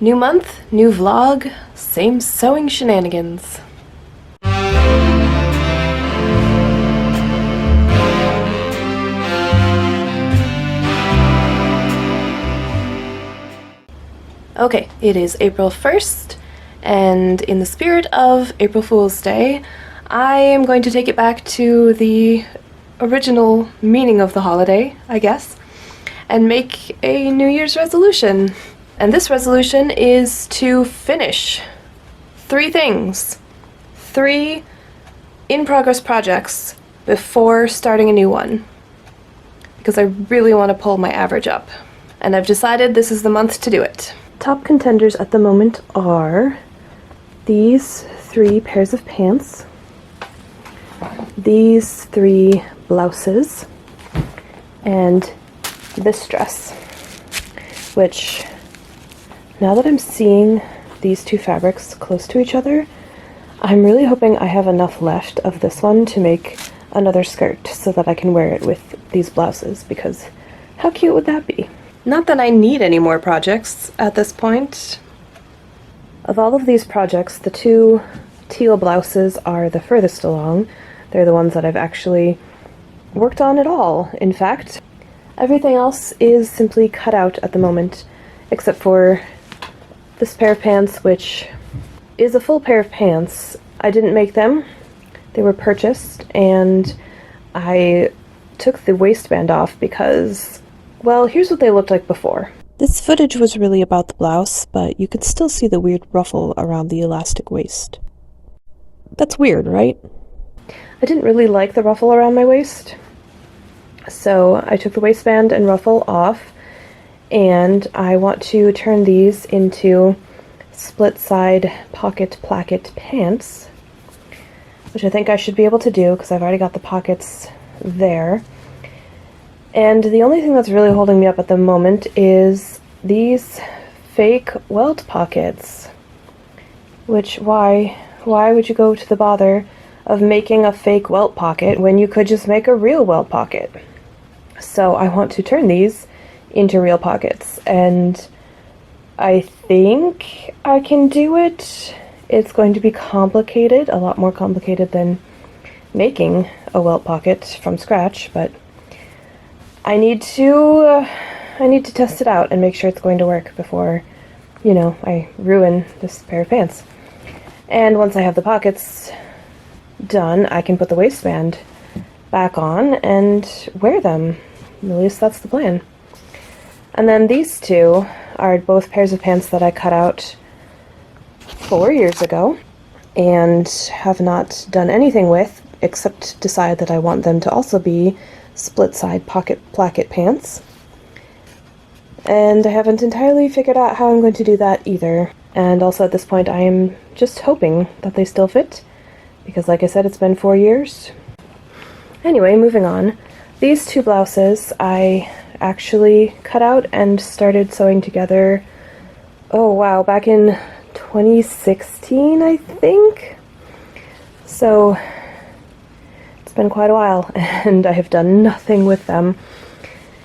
New month, new vlog, same sewing shenanigans. Okay, it is April 1st, and in the spirit of April Fool's Day, I am going to take it back to the original meaning of the holiday, I guess, and make a New Year's resolution. And this resolution is to finish 3 things. 3 in-progress projects before starting a new one. Because I really want to pull my average up. And I've decided this is the month to do it. Top contenders at the moment are these 3 pairs of pants, these 3 blouses, and this dress, which, now that I'm seeing these 2 fabrics close to each other, I'm really hoping I have enough left of this one to make another skirt so that I can wear it with these blouses, because how cute would that be? Not that I need any more projects at this point. Of all of these projects, the 2 teal blouses are the furthest along. They're the ones that I've actually worked on at all, in fact. Everything else is simply cut out at the moment, except for this pair of pants, which is a full pair of pants. I didn't make them. They were purchased, and I took the waistband off because, well, here's what they looked like before. This footage was really about the blouse, but you could still see the weird ruffle around the elastic waist. That's weird, right? I didn't really like the ruffle around my waist, so I took the waistband and ruffle off, and I want to turn these into split side pocket placket pants, which I think I should be able to do because I've already got the pockets there. And the only thing that's really holding me up at the moment is these fake welt pockets, which why would you go to the bother of making a fake welt pocket when you could just make a real welt pocket? So I want to turn these into real pockets, and I think I can do it. It's going to be complicated, a lot more complicated than making a welt pocket from scratch, but I need to test it out and make sure it's going to work before, you know, I ruin this pair of pants. And once I have the pockets done, I can put the waistband back on and wear them. At least that's the plan. And then these 2 are both pairs of pants that I cut out 4 years ago and have not done anything with except decide that I want them to also be split side pocket placket pants. And I haven't entirely figured out how I'm going to do that either. And also at this point I am just hoping that they still fit, because like I said, it's been 4 years. Anyway, moving on. These 2 blouses I actually cut out and started sewing together, oh wow, back in 2016, I think? So it's been quite a while, and I have done nothing with them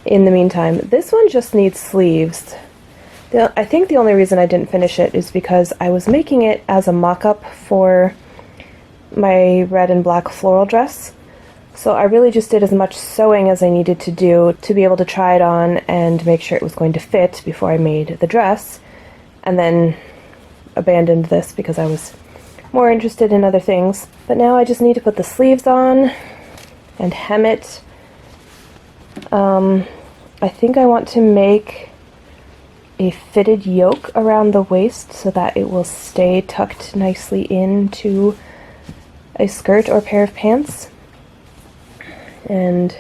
in the meantime. This one just needs sleeves. I think the only reason I didn't finish it is because I was making it as a mock-up for my red and black floral dress. So I really just did as much sewing as I needed to do to be able to try it on and make sure it was going to fit before I made the dress, and then abandoned this because I was more interested in other things. But now I just need to put the sleeves on and hem it. I think I want to make a fitted yoke around the waist so that it will stay tucked nicely into a skirt or pair of pants. And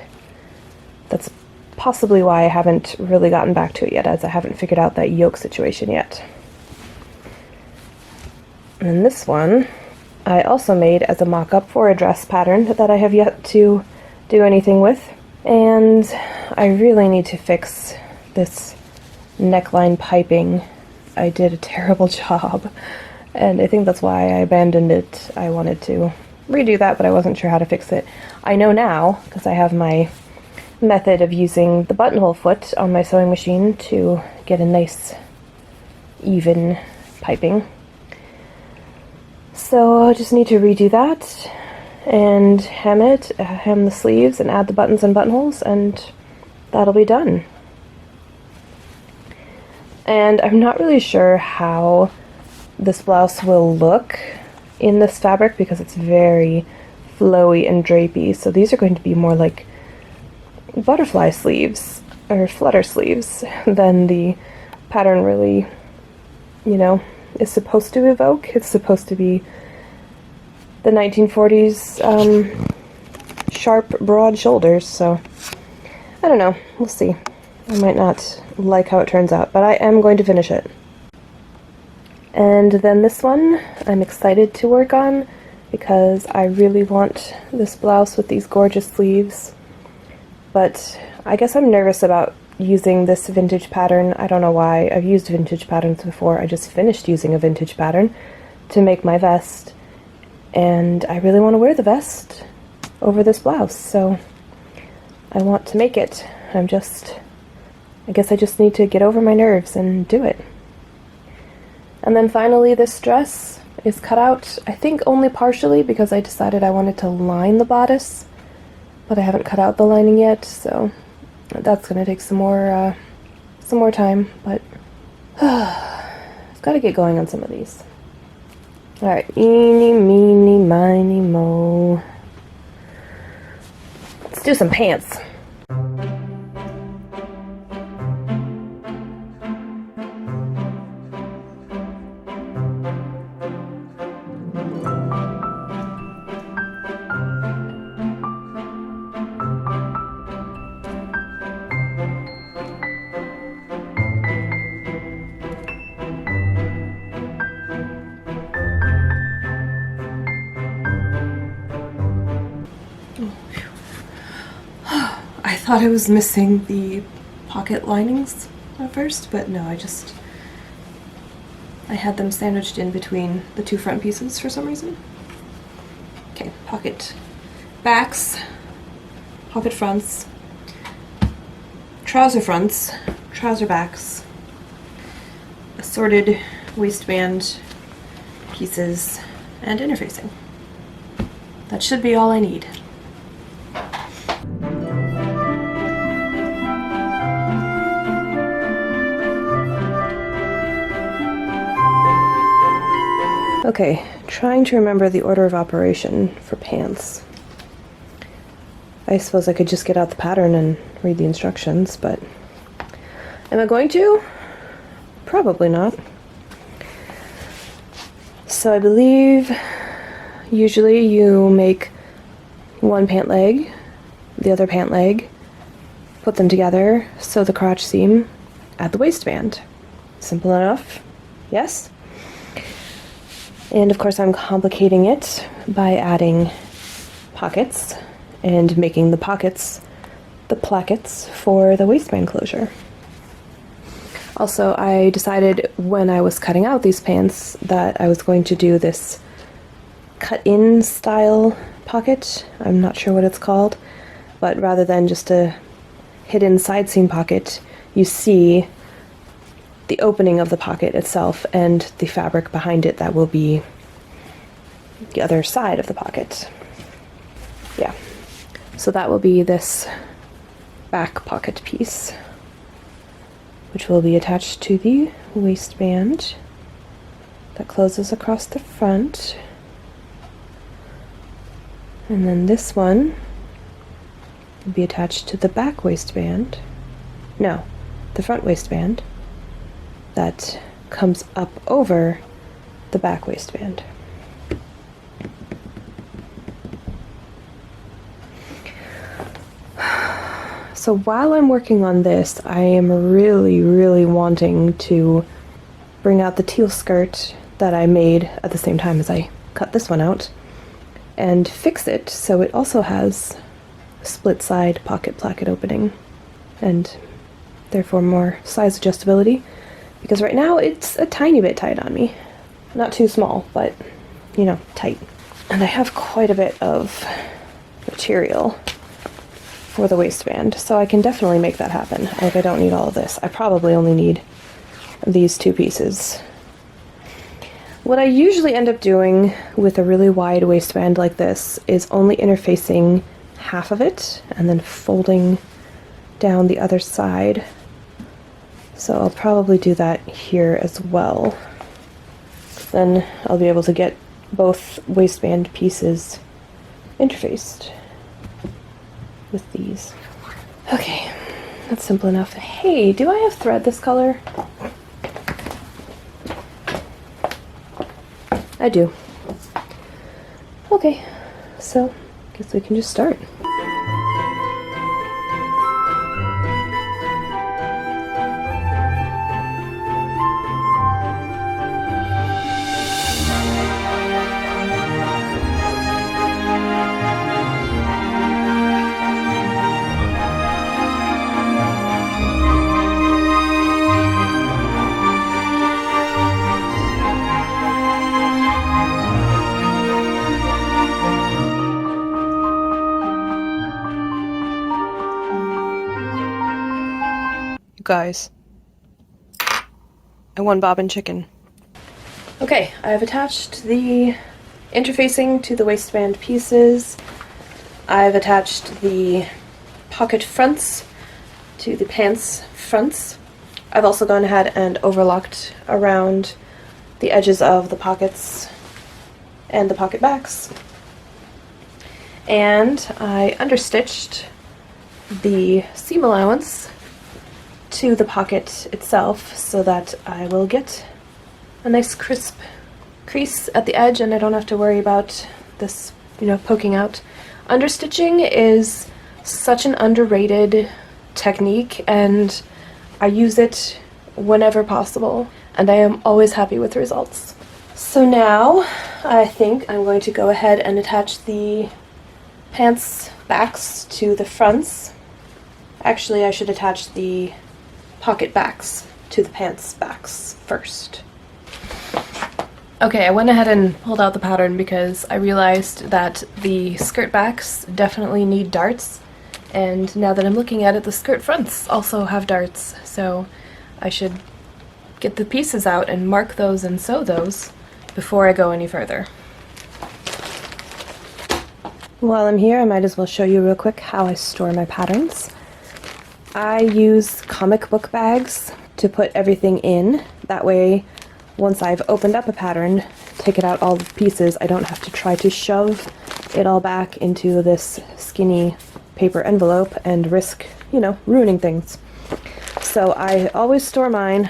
that's possibly why I haven't really gotten back to it yet, as I haven't figured out that yoke situation yet. And this one I also made as a mock-up for a dress pattern that I have yet to do anything with. And I really need to fix this neckline piping. I did a terrible job, and I think that's why I abandoned it. I wanted to redo that, but I wasn't sure how to fix it. I know now, because I have my method of using the buttonhole foot on my sewing machine to get a nice even piping. So I just need to redo that and hem it, hem the sleeves and add the buttons and buttonholes, and that'll be done. And I'm not really sure how this blouse will look in this fabric because it's very flowy and drapey, so these are going to be more like butterfly sleeves or flutter sleeves than the pattern really, you know, is supposed to evoke. It's supposed to be the 1940s sharp, broad shoulders, so I don't know. We'll see. I might not like how it turns out, but I am going to finish it. And then this one I'm excited to work on because I really want this blouse with these gorgeous sleeves, but I guess I'm nervous about using this vintage pattern. I don't know why. I've used vintage patterns before. I just finished using a vintage pattern to make my vest, and I really want to wear the vest over this blouse, so I want to make it. I guess I just need to get over my nerves and do it. And then finally, this dress is cut out, I think only partially because I decided I wanted to line the bodice, but I haven't cut out the lining yet, so that's going to take some more time, but I've got to get going on some of these. Alright, eeny, meeny, miny, mo. Let's do some pants. I thought I was missing the pocket linings at first, but no, I had them sandwiched in between the two front pieces for some reason. Okay, pocket backs, pocket fronts, trouser fronts, trouser backs, assorted waistband pieces, and interfacing. That should be all I need. Okay, trying to remember the order of operation for pants. I suppose I could just get out the pattern and read the instructions, but am I going to? Probably not. So I believe usually you make one pant leg, the other pant leg, put them together, sew the crotch seam, add the waistband. Simple enough, yes? And of course I'm complicating it by adding pockets and making the pockets the plackets for the waistband closure. Also, I decided when I was cutting out these pants that I was going to do this cut-in style pocket. I'm not sure what it's called, but rather than just a hidden side seam pocket, you see the opening of the pocket itself and the fabric behind it that will be the other side of the pocket. Yeah, so that will be this back pocket piece, which will be attached to the waistband that closes across the front. And then this one will be attached to the back waistband. No, the front waistband that comes up over the back waistband. So while I'm working on this, I am really wanting to bring out the teal skirt that I made at the same time as I cut this one out and fix it so it also has a split side pocket placket opening and therefore more size adjustability, because right now it's a tiny bit tight on me. Not too small, but you know, tight. And I have quite a bit of material for the waistband, so I can definitely make that happen. Like, I don't need all of this. I probably only need these two pieces. What I usually end up doing with a really wide waistband like this is only interfacing half of it and then folding down the other side. So I'll probably do that here as well. Then I'll be able to get both waistband pieces interfaced with these. Okay, that's simple enough. Hey, do I have thread this color? I do. Okay, so guess we can just start. Guys, I won bobbin chicken. Okay, I've attached the interfacing to the waistband pieces. I've attached the pocket fronts to the pants fronts. I've also gone ahead and overlocked around the edges of the pockets and the pocket backs. And I understitched the seam allowance to the pocket itself so that I will get a nice crisp crease at the edge and I don't have to worry about this, poking out. Understitching is such an underrated technique and I use it whenever possible and I am always happy with the results. So now I think I'm going to go ahead and attach the pants backs to the fronts. Actually, I should attach the pocket backs to the pants backs first. Okay, I went ahead and pulled out the pattern because I realized that the skirt backs definitely need darts, and now that I'm looking at it, the skirt fronts also have darts, so I should get the pieces out and mark those and sew those before I go any further. While I'm here, I might as well show you real quick how I store my patterns. I use comic book bags to put everything in. That way, once I've opened up a pattern, taken out all the pieces, I don't have to try to shove it all back into this skinny paper envelope and risk, ruining things. So I always store mine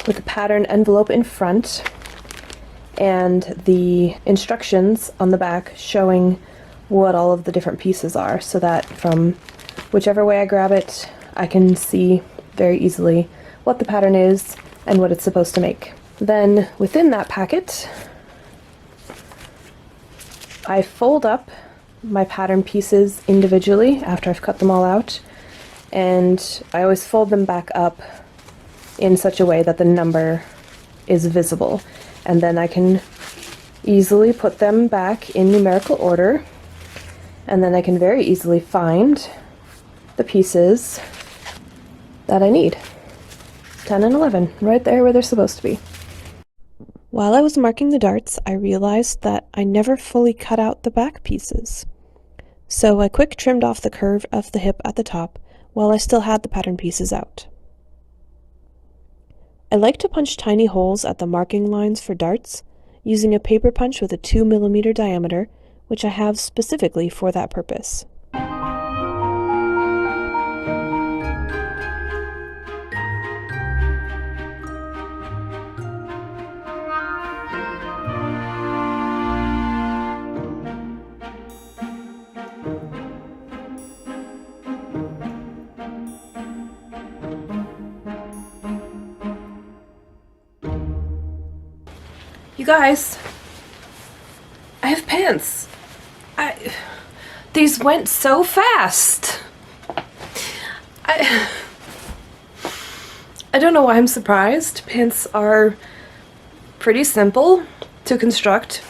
with the pattern envelope in front and the instructions on the back showing what all of the different pieces are, so that from whichever way I grab it, I can see very easily what the pattern is and what it's supposed to make. Then within that packet, I fold up my pattern pieces individually after I've cut them all out, and I always fold them back up in such a way that the number is visible, and then I can easily put them back in numerical order. And then I can very easily find the pieces that I need. 10 and 11, right there where they're supposed to be. While I was marking the darts, I realized that I never fully cut out the back pieces. So I quick trimmed off the curve of the hip at the top while I still had the pattern pieces out. I like to punch tiny holes at the marking lines for darts using a paper punch with a 2mm diameter, which I have specifically for that purpose. You guys, I have pants. These went so fast. I don't know why I'm surprised. Pants are pretty simple to construct,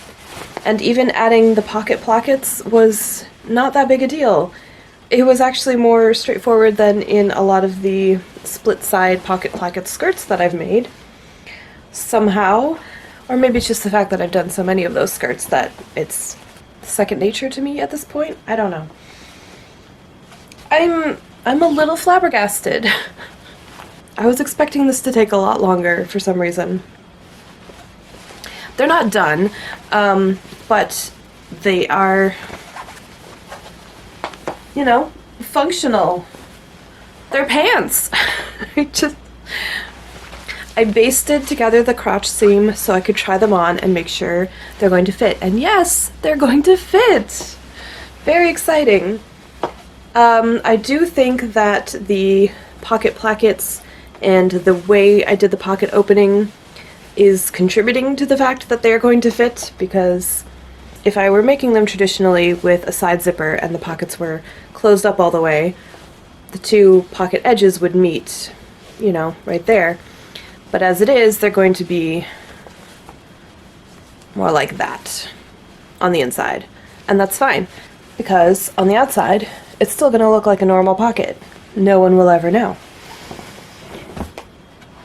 and even adding the pocket plackets was not that big a deal. It was actually more straightforward than in a lot of the split side pocket placket skirts that I've made somehow, or maybe it's just the fact that I've done so many of those skirts that it's second nature to me at this point. I don't know. I'm a little flabbergasted. I was expecting this to take a lot longer for some reason. They're not done, but they are, you know, functional. They're pants. I basted together the crotch seam so I could try them on and make sure they're going to fit. And yes, they're going to fit! Very exciting. I do think that the pocket plackets and the way I did the pocket opening is contributing to the fact that they're going to fit, because if I were making them traditionally with a side zipper and the pockets were closed up all the way, the two pocket edges would meet, you know, right there. But as it is, they're going to be more like that on the inside. And that's fine, because on the outside, it's still going to look like a normal pocket. No one will ever know.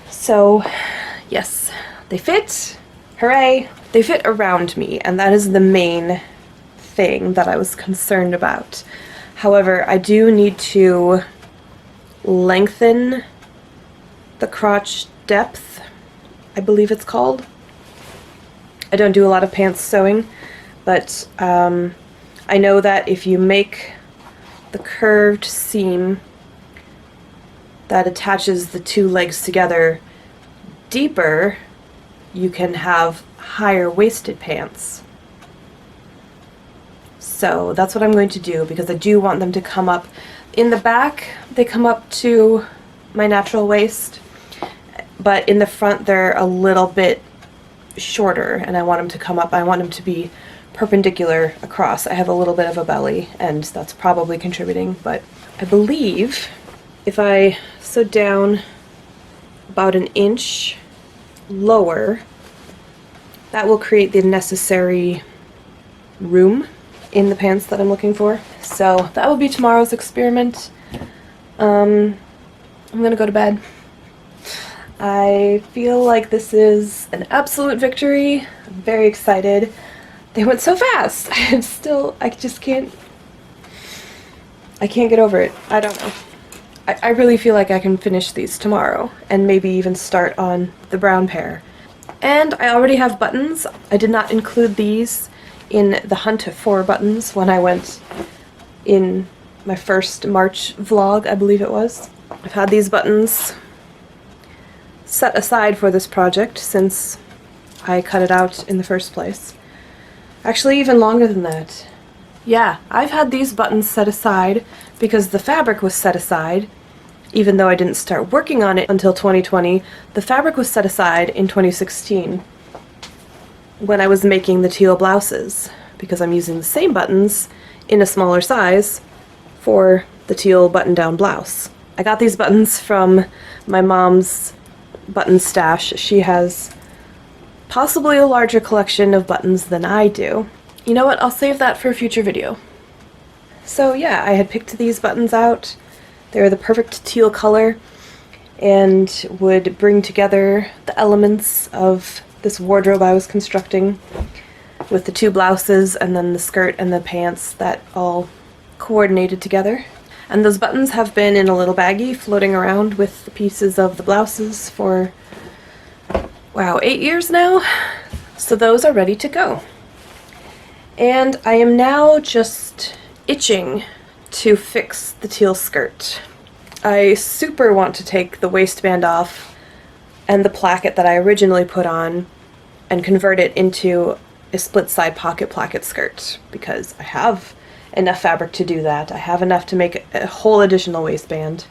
So, yes, they fit. Hooray! They fit around me, and that is the main thing that I was concerned about. However, I do need to lengthen the crotch depth, I believe it's called. I don't do a lot of pants sewing, but I know that if you make the curved seam that attaches the two legs together deeper, you can have higher waisted pants. So that's what I'm going to do, because I do want them to come up in the back. They come up to my natural waist, but in the front they're a little bit shorter, and I want them to come up. I want them to be perpendicular across. I have a little bit of a belly, and that's probably contributing, but I believe if I sew down about an inch lower, that will create the necessary room in the pants that I'm looking for. So that will be tomorrow's experiment. I'm gonna go to bed. I feel like this is an absolute victory. I'm very excited. They went so fast. I just can't get over it. I don't know. I really feel like I can finish these tomorrow and maybe even start on the brown pair. And I already have buttons. I did not include these in the hunt for buttons when I went in my first March vlog, I believe it was. I've had these buttons set aside for this project since I cut it out in the first place. Actually, even longer than that. Yeah, I've had these buttons set aside because the fabric was set aside. Even though I didn't start working on it until 2020, the fabric was set aside in 2016 when I was making the teal blouses, because I'm using the same buttons in a smaller size for the teal button-down blouse. I got these buttons from my mom's button stash. She has possibly a larger collection of buttons than I do. You know what? I'll save that for a future video. So yeah, I had picked these buttons out. They're the perfect teal color and would bring together the elements of this wardrobe I was constructing with the two blouses and then the skirt and the pants that all coordinated together. And those buttons have been in a little baggie floating around with the pieces of the blouses for, wow, 8 years now? So those are ready to go. And I am now just itching to fix the teal skirt. I super want to take the waistband off and the placket that I originally put on and convert it into a split side pocket placket skirt, because I have enough fabric to do that. I have enough to make a whole additional waistband.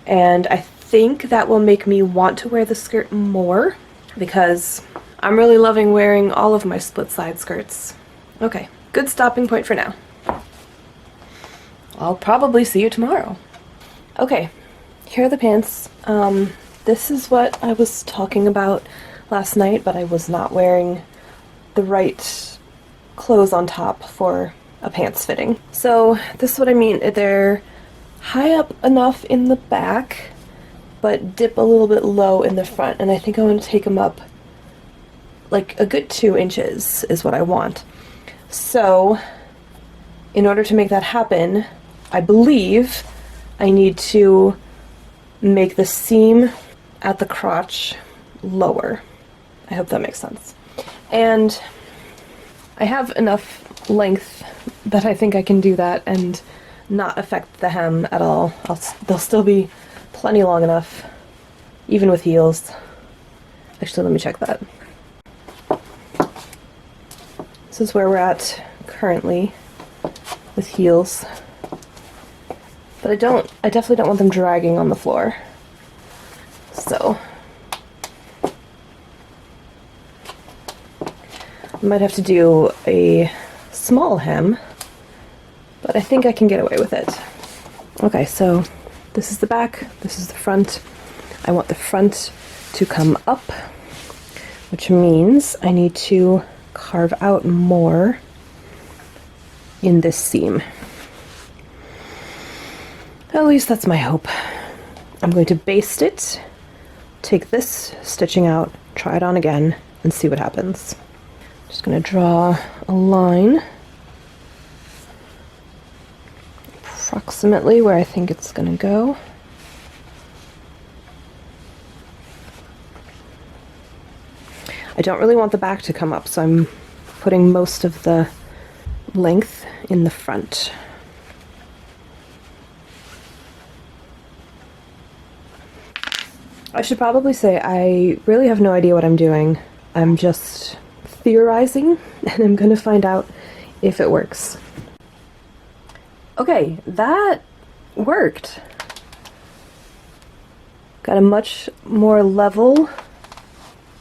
And I think that will make me want to wear the skirt more, because I'm really loving wearing all of my split side skirts. Okay, good stopping point for now. I'll probably see you tomorrow. Okay, here are the pants. This is what I was talking about last night, but I was not wearing the right clothes on top for a pants fitting. So this is what I mean. They're high up enough in the back but dip a little bit low in the front, and I think I want to take them up like a good 2 inches is what I want. So in order to make that happen, I believe I need to make the seam at the crotch lower. I hope that makes sense. And I have enough length that I think I can do that and not affect the hem at all. They'll still be plenty long enough, even with heels. Actually, let me check that. This is where we're at currently with heels. But I definitely don't want them dragging on the floor. So I might have to do a small hem, but I think I can get away with it. Okay, so this is the back, this is the front. I want the front to come up, which means I need to carve out more in this seam. At least that's my hope. I'm going to baste it, take this stitching out, try it on again, and see what happens. Just going to draw a line approximately where I think it's going to go. I don't really want the back to come up, so I'm putting most of the length in the front. I should probably say I really have no idea what I'm doing. I'm just theorizing, and I'm going to find out if it works. Okay, that worked. Got a much more level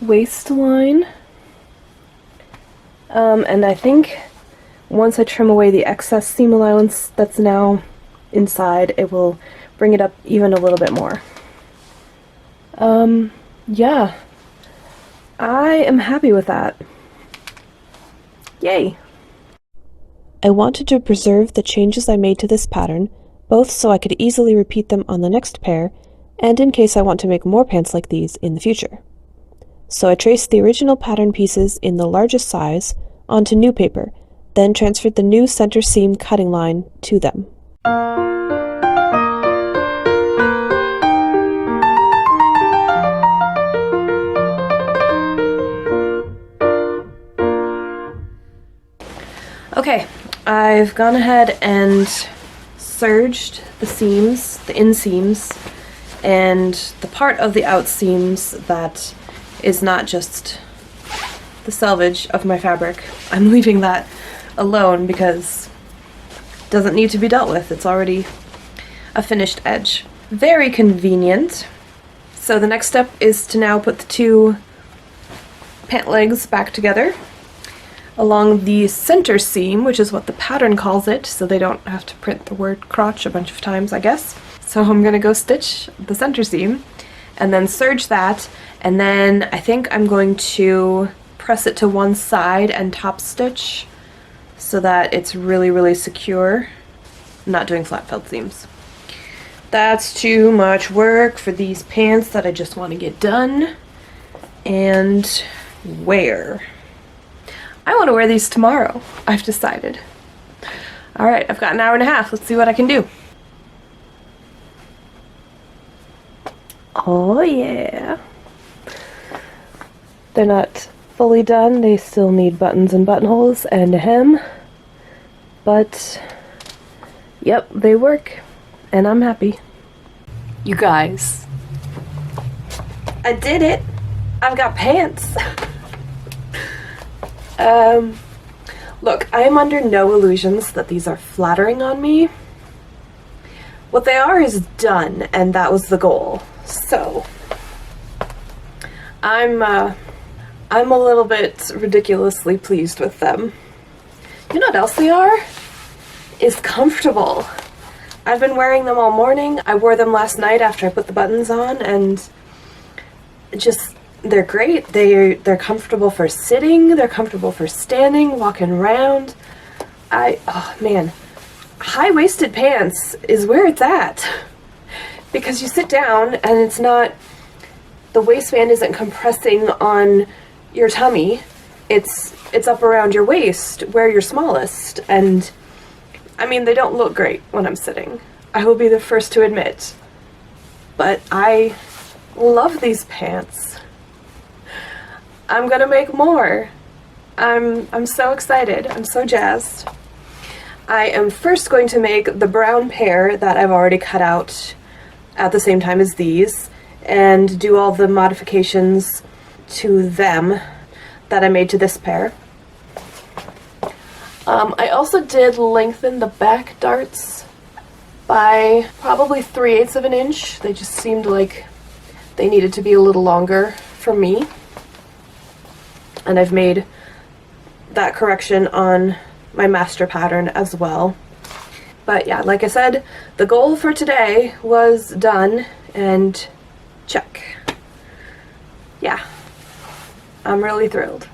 waistline. And I think once I trim away the excess seam allowance that's now inside, it will bring it up even a little bit more. Yeah. I am happy with that. Yay! I wanted to preserve the changes I made to this pattern, both so I could easily repeat them on the next pair, and in case I want to make more pants like these in the future. So I traced the original pattern pieces in the largest size onto new paper, then transferred the new center seam cutting line to them. Okay, I've gone ahead and serged the seams, the inseams, and the part of the out seams that is not just the selvage of my fabric. I'm leaving that alone because it doesn't need to be dealt with. It's already a finished edge. Very convenient. So the next step is to now put the two pant legs back together along the center seam, which is what the pattern calls it, so they don't have to print the word crotch a bunch of times, I guess. So I'm gonna go stitch the center seam and then serge that, and then I think I'm going to press it to one side and top stitch so that it's really, really secure. I'm not doing flat felt seams. That's too much work for these pants that I just want to get done and wear. I want to wear these tomorrow, I've decided. Alright, I've got an hour and a half. Let's see what I can do. Oh yeah. They're not fully done. They still need buttons and buttonholes and a hem. But, yep, they work. And I'm happy. You guys. I did it! I've got pants! Look, I am under no illusions that these are flattering on me. What they are is done, and that was the goal. So, I'm a little bit ridiculously pleased with them. You know what else they are? Is comfortable. I've been wearing them all morning. I wore them last night after I put the buttons on, and just, they're great. They're comfortable for sitting, they're comfortable for standing, walking around. Oh man, high-waisted pants is where it's at. because you sit down and it's not, the waistband isn't compressing on your tummy. It's up around your waist where you're smallest, and I mean, they don't look great when I'm sitting. I will be the first to admit. But I love these pants. I'm gonna make more. I'm so excited. I'm so jazzed. I am first going to make the brown pair that I've already cut out at the same time as these, and do all the modifications to them that I made to this pair. I also did lengthen the back darts by probably 3/8 of an inch. They just seemed like they needed to be a little longer for me. And I've made that correction on my master pattern as well. But yeah, like I said, the goal for today was done, and check. Yeah, I'm really thrilled.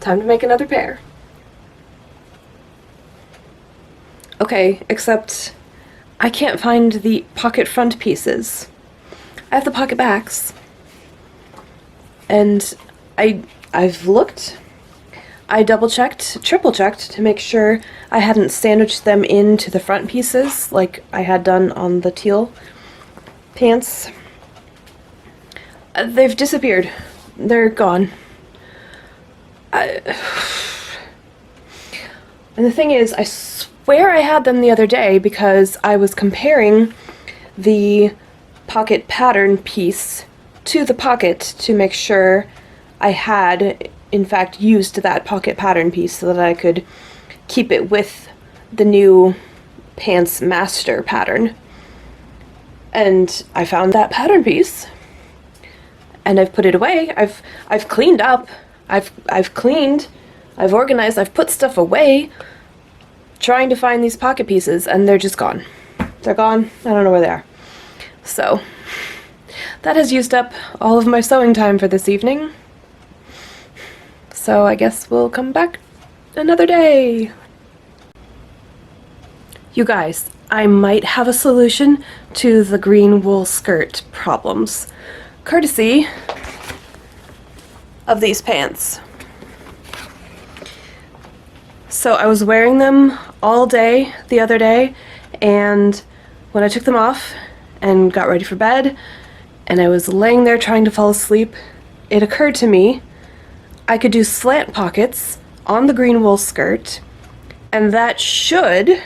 Time to make another pair. Okay, except I can't find the pocket front pieces. I have the pocket backs, and I've looked. I double-checked, triple-checked to make sure I hadn't sandwiched them into the front pieces like I had done on the teal pants. They've disappeared. They're gone. And the thing is, I swear I had them the other day because I was comparing the pocket pattern piece to the pocket to make sure I had in fact used that pocket pattern piece so that I could keep it with the new pants master pattern. And I found that pattern piece, and I've put it away. I've cleaned up. I've cleaned. I've organized. I've put stuff away, trying to find these pocket pieces, and they're just gone. They're gone. I don't know where they are. So that has used up all of my sewing time for this evening. So I guess we'll come back another day. You guys, I might have a solution to the green wool skirt problems, courtesy of these pants. So I was wearing them all day the other day, and when I took them off and got ready for bed, and I was laying there trying to fall asleep, it occurred to me I could do slant pockets on the green wool skirt, and that should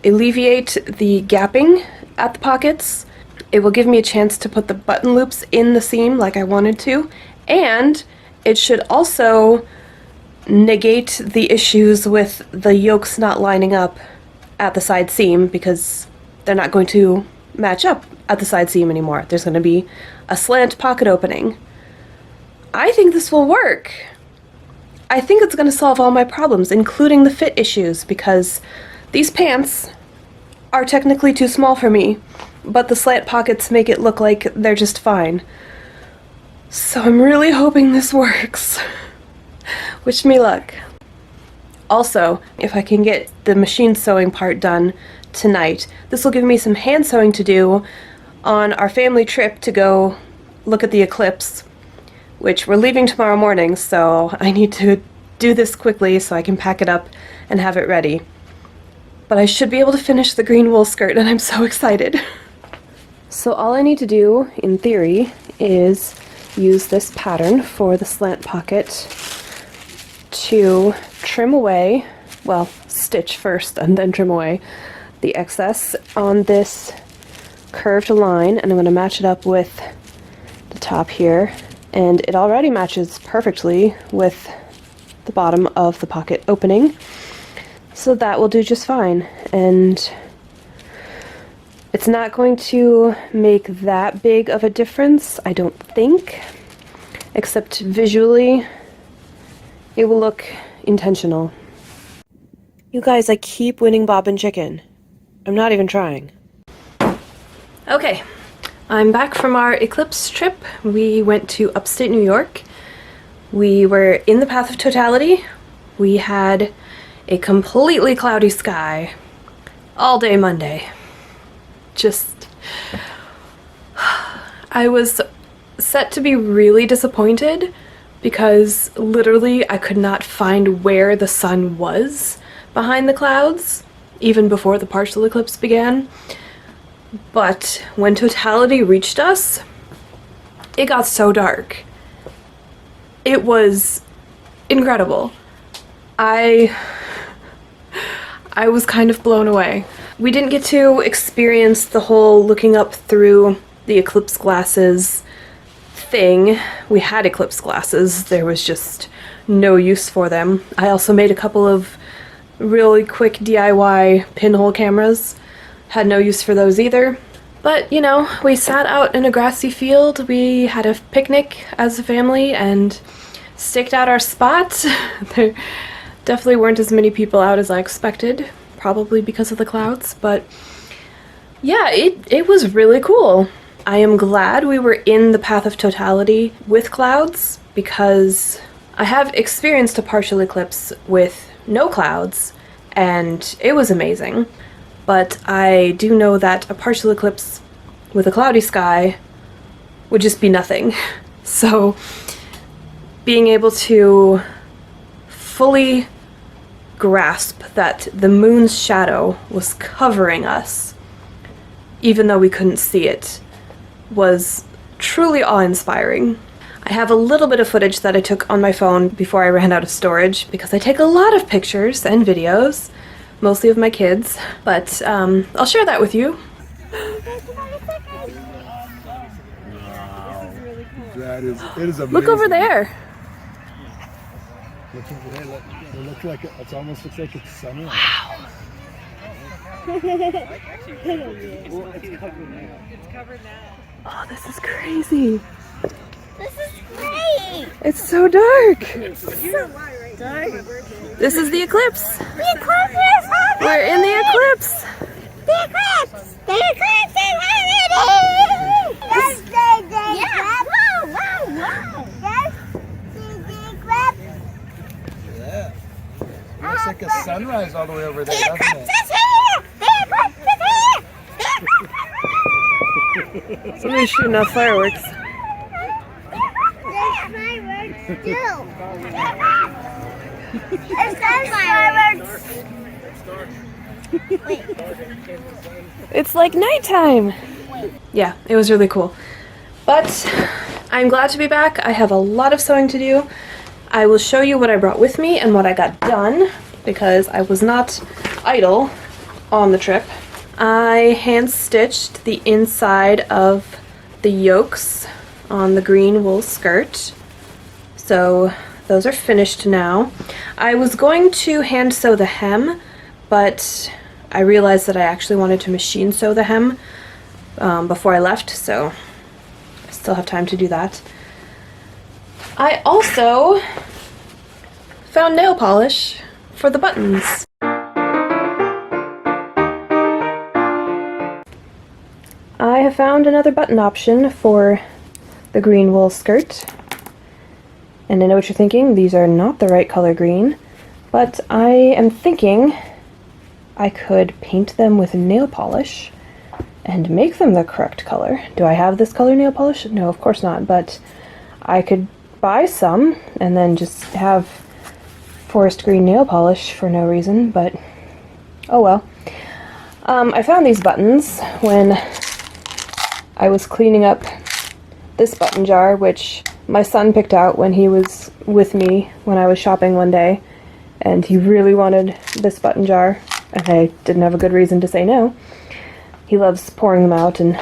alleviate the gapping at the pockets. It will give me a chance to put the button loops in the seam like I wanted to, and it should also negate the issues with the yokes not lining up at the side seam, because they're not going to match up at the side seam anymore. There's going to be a slant pocket opening. I think this will work. I think it's going to solve all my problems, including the fit issues, because these pants are technically too small for me, but the slant pockets make it look like they're just fine. So I'm really hoping this works. Wish me luck. Also, if I can get the machine sewing part done tonight, this will give me some hand sewing to do on our family trip to go look at the eclipse, which we're leaving tomorrow morning, so I need to do this quickly so I can pack it up and have it ready. But I should be able to finish the green wool skirt, and I'm so excited. So all I need to do, in theory, is use this pattern for the slant pocket to trim away, well, stitch first and then trim away the excess on this curved line, and I'm going to match it up with the top here, and it already matches perfectly with the bottom of the pocket opening, so that will do just fine. And it's not going to make that big of a difference, I don't think, except visually it will look intentional. You guys, I keep winning Bob and Chicken. I'm not even trying. Okay, I'm back from our Eclipse trip. We went to upstate New York. We were in the path of totality. We had a completely cloudy sky all day Monday. Just I was set to be really disappointed because literally I could not find where the sun was behind the clouds, even before the partial eclipse began. But when totality reached us, it got so dark. It was incredible. I was kind of blown away. We didn't get to experience the whole looking up through the eclipse glasses thing. We had eclipse glasses, there was just no use for them. I also made a couple of really quick DIY pinhole cameras. Had no use for those either. But, you know, we sat out in a grassy field, we had a picnic as a family, and staked out our spot. There definitely weren't as many people out as I expected, probably because of the clouds, but yeah, it was really cool. I am glad we were in the path of totality with clouds, because I have experienced a partial eclipse with no clouds, and it was amazing. But I do know that a partial eclipse with a cloudy sky would just be nothing. So being able to fully grasp that the moon's shadow was covering us, even though we couldn't see it, was truly awe-inspiring. I have a little bit of footage that I took on my phone before I ran out of storage, because I take a lot of pictures and videos, mostly of my kids, but I'll share that with you. That is, it is amazing. Look over there. Look over there. Look, it looks like it almost looks like it's sunrise. Wow. It's covered now. Oh, this is crazy. This is great. It's so dark. You're right. Dark. This is the eclipse. The eclipse is happening. We're in the eclipse. The eclipse. The eclipse is happening. Yes, the eclipse. Wow, wow, wow. Yes, the eclipse. Yeah. Looks like a sunrise all the way over there, The doesn't eclipse it? is here. The eclipse is here. The eclipse is here. Somebody's shooting off fireworks. There's fireworks too. There's fireworks. Wait. It's like nighttime. Yeah, it was really cool. But I'm glad to be back. I have a lot of sewing to do. I will show you what I brought with me and what I got done, because I was not idle on the trip. I hand stitched the inside of the yokes on the green wool skirt. So those are finished now. I was going to hand sew the hem, but I realized that I actually wanted to machine sew the hem before I left, so I still have time to do that. I also found nail polish for the buttons. I have found another button option for the green wool skirt. And I know what you're thinking, these are not the right color green, but I am thinking I could paint them with nail polish and make them the correct color. Do I have this color nail polish? No, of course not, but I could buy some and then just have forest green nail polish for no reason, but oh well. I found these buttons when I was cleaning up this button jar, which my son picked out when he was with me when I was shopping one day, and he really wanted this button jar, and I didn't have a good reason to say no. He loves pouring them out and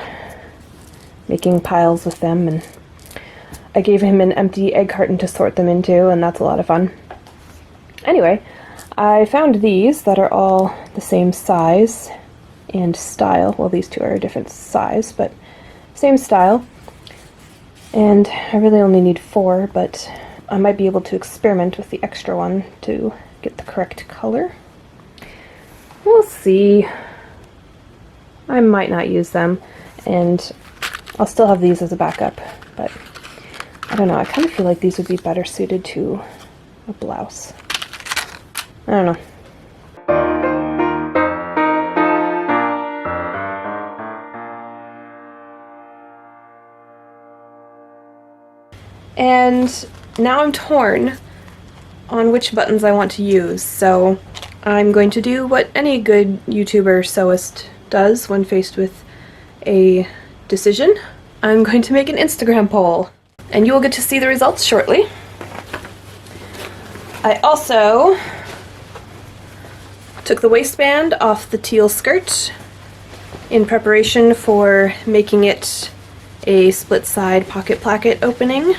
making piles with them, and I gave him an empty egg carton to sort them into, and that's a lot of fun. Anyway, I found these that are all the same size and style. Well, these two are a different size, but same style. And I really only need 4, but I might be able to experiment with the extra one to get the correct color. We'll see. I might not use them, and I'll still have these as a backup, but I don't know, I kind of feel like these would be better suited to a blouse. I don't know. And now I'm torn on which buttons I want to use, so I'm going to do what any good YouTuber sewist does when faced with a decision. I'm going to make an Instagram poll, and you will get to see the results shortly. I also took the waistband off the teal skirt in preparation for making it a split side pocket placket opening.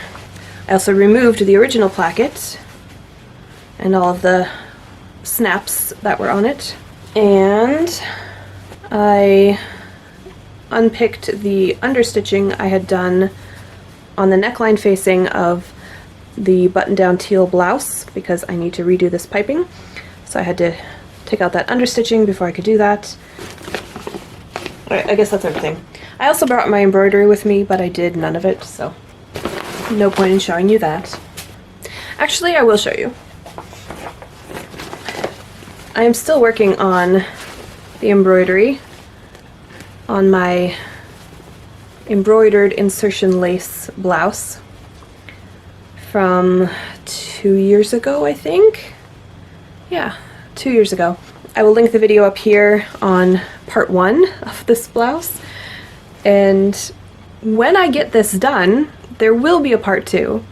I also removed the original placket and all of the snaps that were on it. And I unpicked the understitching I had done on the neckline facing of the button-down teal blouse because I need to redo this piping. So I had to take out that understitching before I could do that. Alright, I guess that's everything. I also brought my embroidery with me, but I did none of it, so no point in showing you that. Actually, I will show you. I am still working on the embroidery on my embroidered insertion lace blouse from 2 years ago, I think. Yeah, 2 years ago. I will link the video up here on part 1 of this blouse, and when I get this done, there will be a part 2.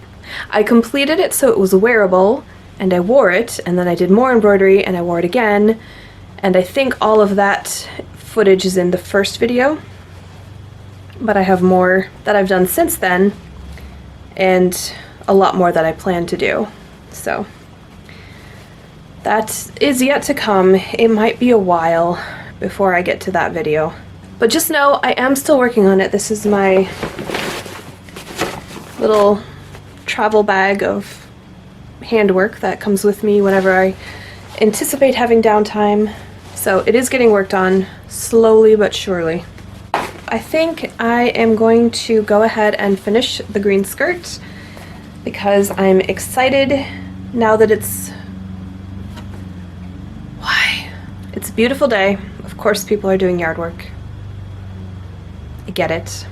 I completed it so it was wearable, and I wore it, and then I did more embroidery, and I wore it again, and I think all of that footage is in the first video, but I have more that I've done since then, and a lot more that I plan to do, so that is yet to come. It might be a while before I get to that video, but just know I am still working on it. This is my little travel bag of handwork that comes with me whenever I anticipate having downtime, so it is getting worked on slowly but surely. I think I am going to go ahead and finish the green skirt because I'm excited now that it's a beautiful day. Of course people are doing yard work. I get it.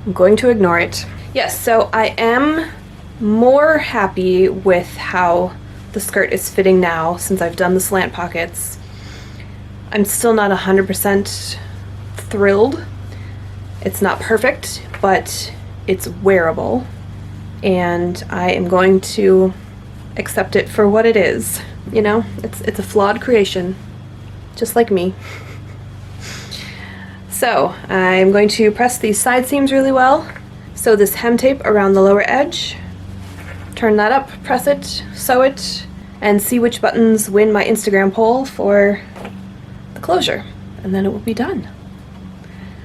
I'm going to ignore it. Yes, so I am more happy with how the skirt is fitting now since I've done the slant pockets. I'm still not 100% thrilled. It's not perfect, but it's wearable, and I am going to accept it for what it is. You know, it's a flawed creation, just like me. So I'm going to press these side seams really well. Sew this hem tape around the lower edge, turn that up, press it, sew it, and see which buttons win my Instagram poll for the closure, and then it will be done.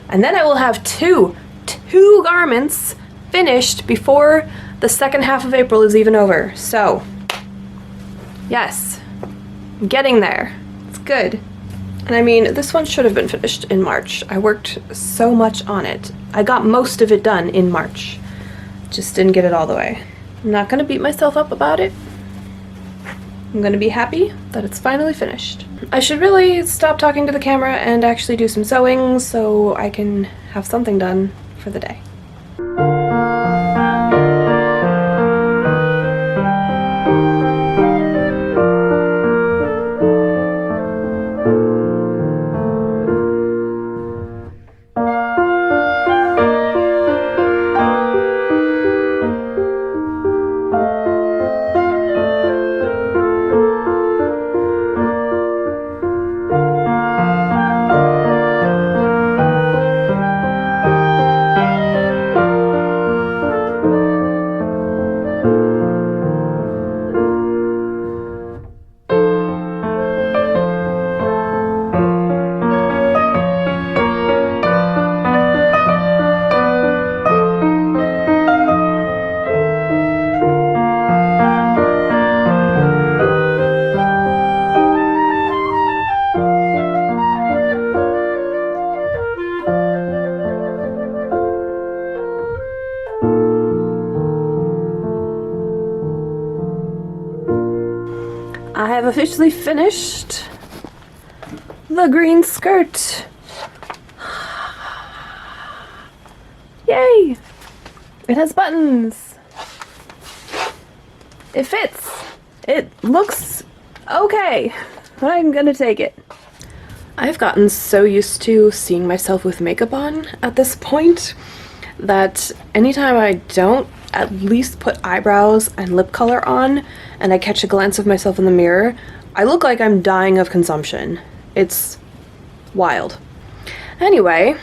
And then I will have two garments finished before the second half of April is even over. So yes, I'm getting there. It's good. And I mean, this one should have been finished in March. I worked so much on it. I got most of it done in March. Just didn't get it all the way. I'm not gonna beat myself up about it. I'm gonna be happy that it's finally finished. I should really stop talking to the camera and actually do some sewing so I can have something done for the day. I have officially finished the green skirt. Yay! It has buttons. It fits. It looks okay. I'm gonna take it. I've gotten so used to seeing myself with makeup on at this point that anytime I don't at least put eyebrows and lip color on and I catch a glance of myself in the mirror, I look like I'm dying of consumption. It's wild. Anyway,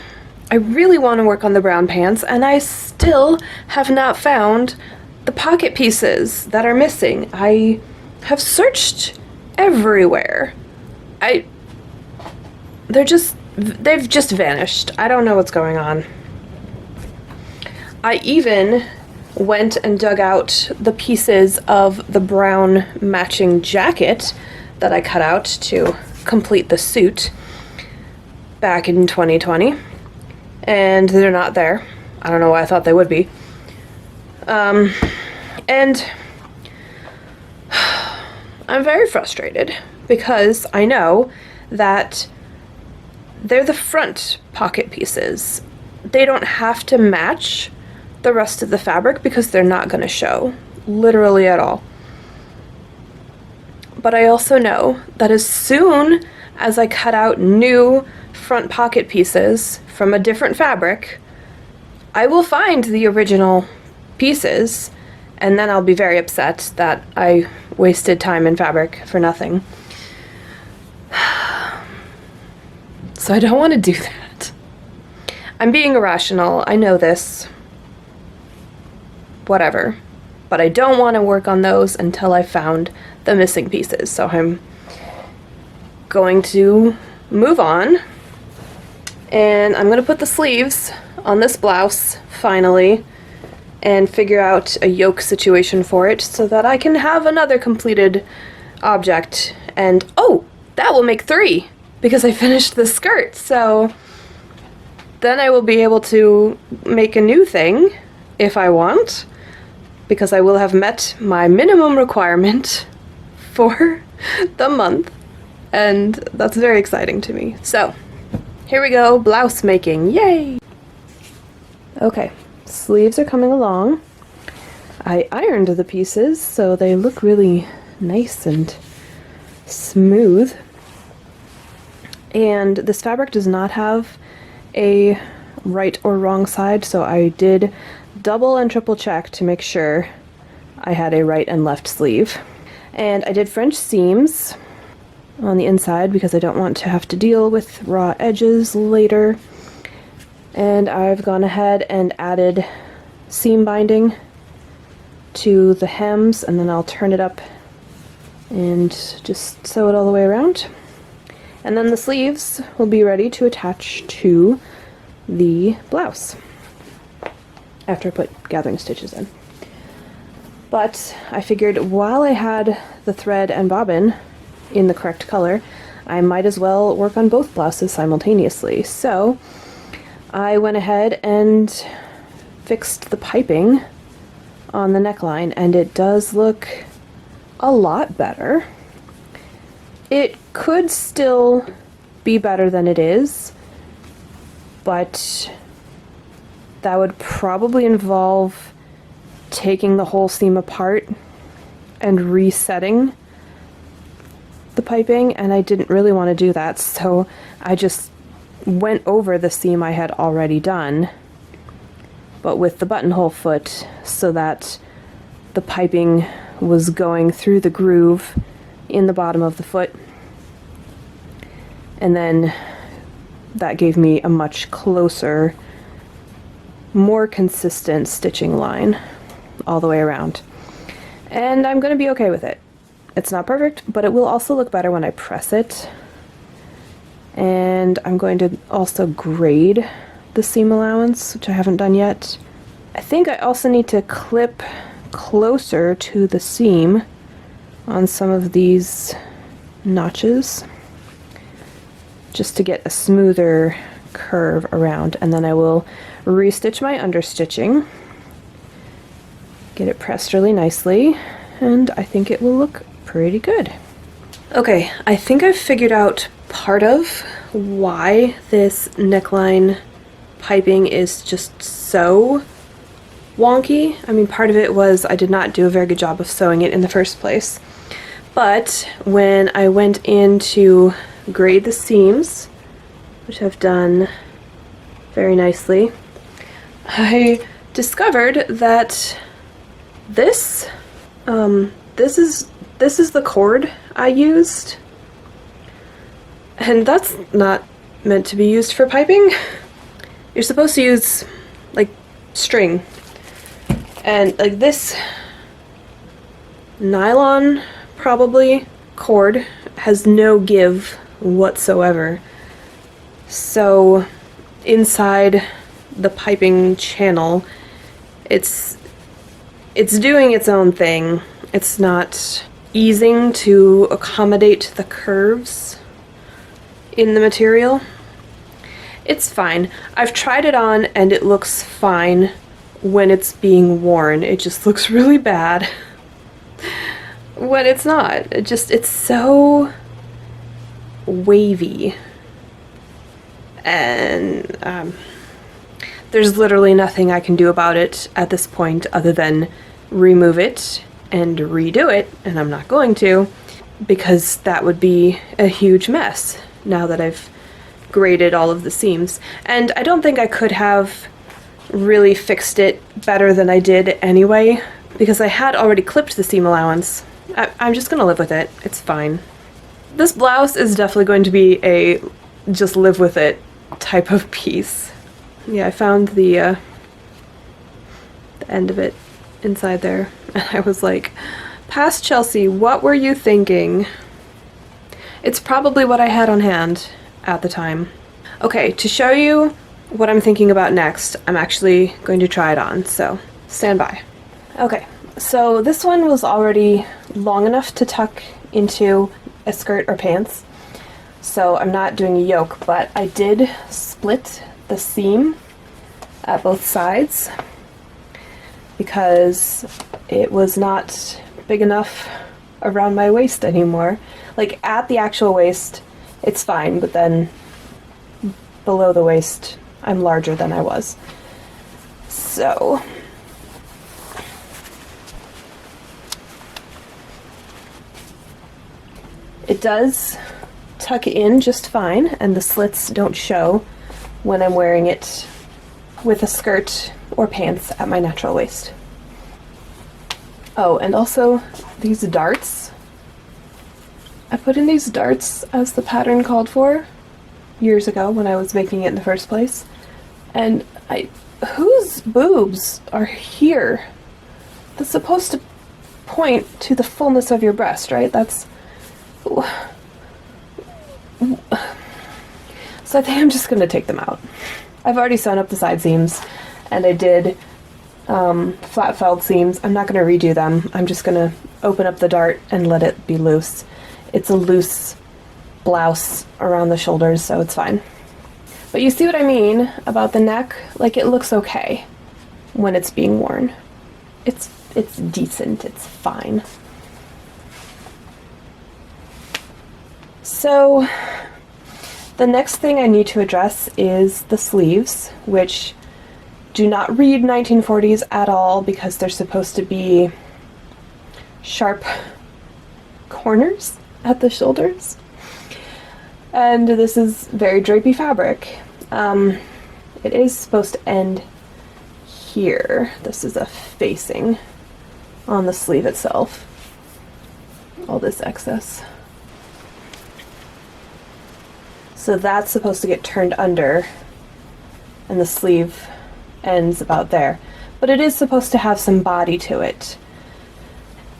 I really want to work on the brown pants, and I still have not found the pocket pieces that are missing. I have searched everywhere. They've just vanished. I don't know what's going on. I even went and dug out the pieces of the brown matching jacket that I cut out to complete the suit back in 2020, and they're not there. I don't know why I thought they would be. And I'm very frustrated because I know that they're the front pocket pieces. They don't have to match the rest of the fabric because they're not going to show, literally at all. But I also know that as soon as I cut out new front pocket pieces from a different fabric, I will find the original pieces, and then I'll be very upset that I wasted time and fabric for nothing. So I don't want to do that. I'm being irrational, I know this. Whatever. But I don't want to work on those until I found the missing pieces. So I'm going to move on. And I'm going to put the sleeves on this blouse, finally, and figure out a yoke situation for it so that I can have another completed object. And, oh, that will make 3, because I finished the skirt. So then I will be able to make a new thing if I want, because I will have met my minimum requirement for the month, and that's very exciting to me. So here we go, blouse making, yay! Okay, sleeves are coming along. I ironed the pieces so they look really nice and smooth. And this fabric does not have a right or wrong side, so I did double and triple check to make sure I had a right and left sleeve. And I did French seams on the inside because I don't want to have to deal with raw edges later. And I've gone ahead and added seam binding to the hems, and then I'll turn it up and just sew it all the way around. And then the sleeves will be ready to attach to the blouse after I put gathering stitches in. But I figured while I had the thread and bobbin in the correct color, I might as well work on both blouses simultaneously. So I went ahead and fixed the piping on the neckline, and it does look a lot better. It could still be better than it is, but that would probably involve taking the whole seam apart and resetting the piping, and I didn't really want to do that, so I just went over the seam I had already done, but with the buttonhole foot, so that the piping was going through the groove in the bottom of the foot, and then that gave me a much closer, more consistent stitching line all the way around. And I'm going to be okay with it. It's not perfect, but it will also look better when I press it. And I'm going to also grade the seam allowance, which I haven't done yet. I think I also need to clip closer to the seam on some of these notches, just to get a smoother curve around, and then I will restitch my understitching, get it pressed really nicely, and I think it will look pretty good. Okay, I think I've figured out part of why this neckline piping is just so wonky. I mean, part of it was I did not do a very good job of sewing it in the first place. But when I went in to grade the seams, which I've done very nicely, I discovered that this is the cord I used, and that's not meant to be used for piping. You're supposed to use like string, and like this nylon probably cord has no give whatsoever. So inside the piping channel, it's doing its own thing. It's not easing to accommodate the curves in the material. It's fine. I've tried it on and it looks fine when it's being worn. It just looks really bad when it's not. It's so wavy. And there's literally nothing I can do about it at this point other than remove it and redo it, and I'm not going to, because that would be a huge mess now that I've graded all of the seams. And I don't think I could have really fixed it better than I did anyway, because I had already clipped the seam allowance. I'm just gonna live with it. It's fine. This blouse is definitely going to be a just live with it type of piece. Yeah, I found the end of it inside there, and I was like, past Chelsea, what were you thinking? It's probably what I had on hand at the time. Okay, to show you what I'm thinking about next, I'm actually going to try it on, so stand by. Okay, so this one was already long enough to tuck into a skirt or pants, so I'm not doing a yoke, but I did split the seam at both sides because it was not big enough around my waist anymore. Like at the actual waist, it's fine, but then below the waist, I'm larger than I was. So it does tuck in just fine, and the slits don't show when I'm wearing it with a skirt or pants at my natural waist. Oh, and also these darts. I put in these darts as the pattern called for years ago when I was making it in the first place. And whose boobs are here? That's supposed to point to the fullness of your breast, right? That's... So I think I'm just gonna take them out. I've already sewn up the side seams, and I did flat felled seams. I'm not gonna redo them. I'm just gonna open up the dart and let it be loose. It's a loose blouse around the shoulders, so it's fine. But you see what I mean about the neck? Like, it looks okay when it's being worn. It's decent, it's fine. So the next thing I need to address is the sleeves, which do not read 1940s at all because they're supposed to be sharp corners at the shoulders. And this is very drapey fabric. It is supposed to end here. This is a facing on the sleeve itself. All this excess. So that's supposed to get turned under, and the sleeve ends about there. But it is supposed to have some body to it.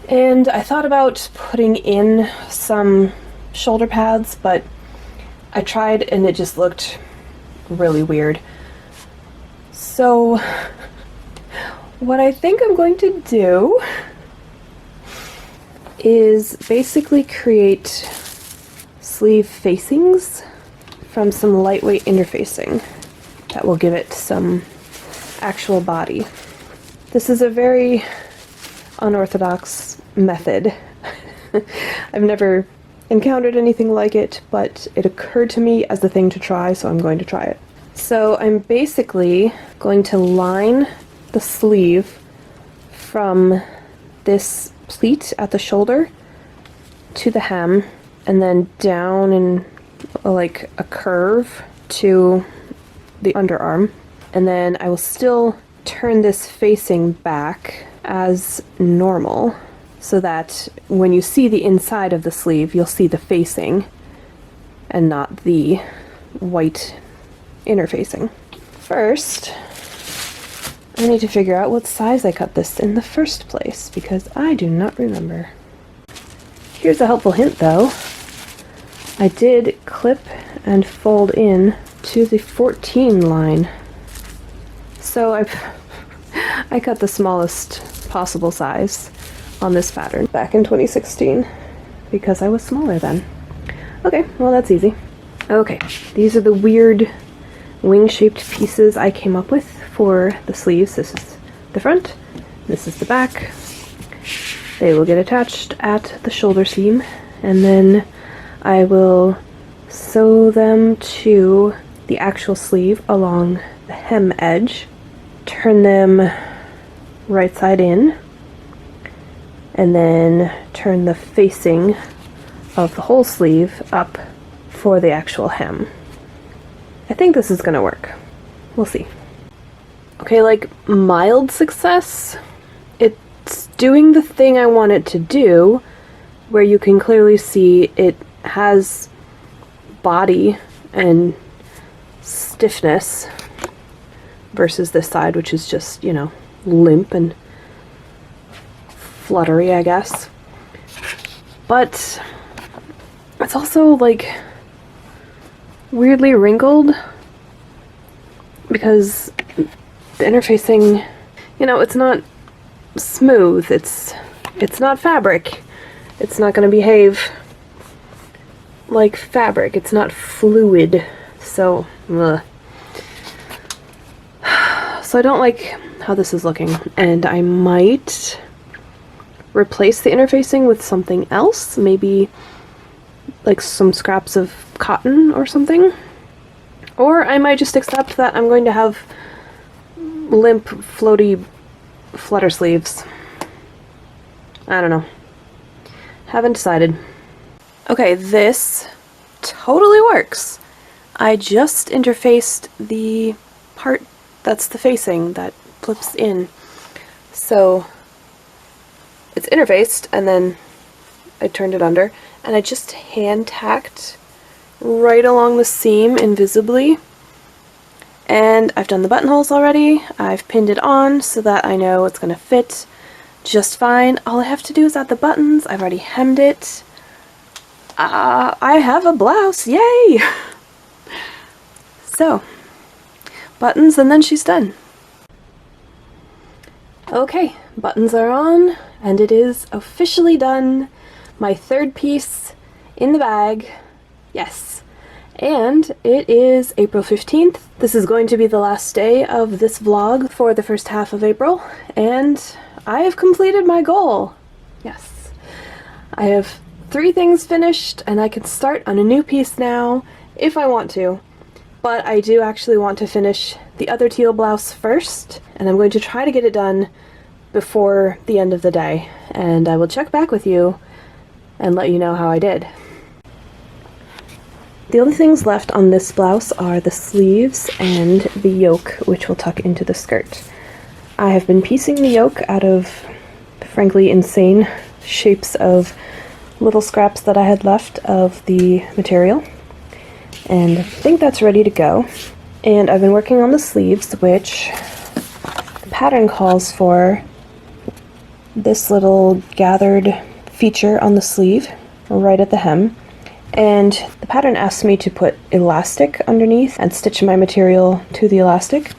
And I thought about putting in some shoulder pads, but I tried and it just looked really weird. So what I think I'm going to do is basically create sleeve facings from some lightweight interfacing that will give it some actual body. This is a very unorthodox method. I've never encountered anything like it, but it occurred to me as the thing to try, so I'm going to try it. So I'm basically going to line the sleeve from this pleat at the shoulder to the hem, and then down in like a curve to the underarm. And then I will still turn this facing back as normal, so that when you see the inside of the sleeve, you'll see the facing and not the white inner facing. First, I need to figure out what size I cut this in the first place, because I do not remember. Here's a helpful hint though. I did clip and fold in to the 14 line. So I cut the smallest possible size on this pattern back in 2016 because I was smaller then. Okay, well that's easy. Okay, these are the weird wing-shaped pieces I came up with for the sleeves. This is the front, this is the back. They will get attached at the shoulder seam, and then I will sew them to the actual sleeve along the hem edge, turn them right side in, and then turn the facing of the whole sleeve up for the actual hem. I think this is gonna work. We'll see. Okay, like mild success. It's doing the thing I want it to do, where you can clearly see it has body and stiffness versus this side, which is just, you know, limp and fluttery, I guess. But it's also like weirdly wrinkled because the interfacing, you know, it's not smooth, it's not fabric. It's not going to behave like fabric. It's not fluid. So, ugh. So I don't like how this is looking, and I might replace the interfacing with something else, maybe like some scraps of cotton or something. Or I might just accept that I'm going to have limp, floaty flutter sleeves. I don't know. Haven't decided. Okay, this totally works. I just interfaced the part that's the facing that flips in. So it's interfaced, and then I turned it under, and I just hand tacked right along the seam invisibly. And I've done the buttonholes already. I've pinned it on so that I know it's gonna fit just fine. All I have to do is add the buttons. I've already hemmed it. I have a blouse, yay! So, buttons, and then she's done. Okay, buttons are on, and it is officially done. My third piece in the bag. Yes. And it is April 15th. This is going to be the last day of this vlog for the first half of April, and I have completed my goal. Yes. I have 3 things finished, and I can start on a new piece now if I want to. But I do actually want to finish the other teal blouse first, and I'm going to try to get it done before the end of the day, and I will check back with you and let you know how I did. The only things left on this blouse are the sleeves and the yoke, which will tuck into the skirt. I have been piecing the yoke out of, frankly, insane shapes of little scraps that I had left of the material, and I think that's ready to go. And I've been working on the sleeves, which the pattern calls for this little gathered feature on the sleeve right at the hem. And the pattern asks me to put elastic underneath and stitch my material to the elastic.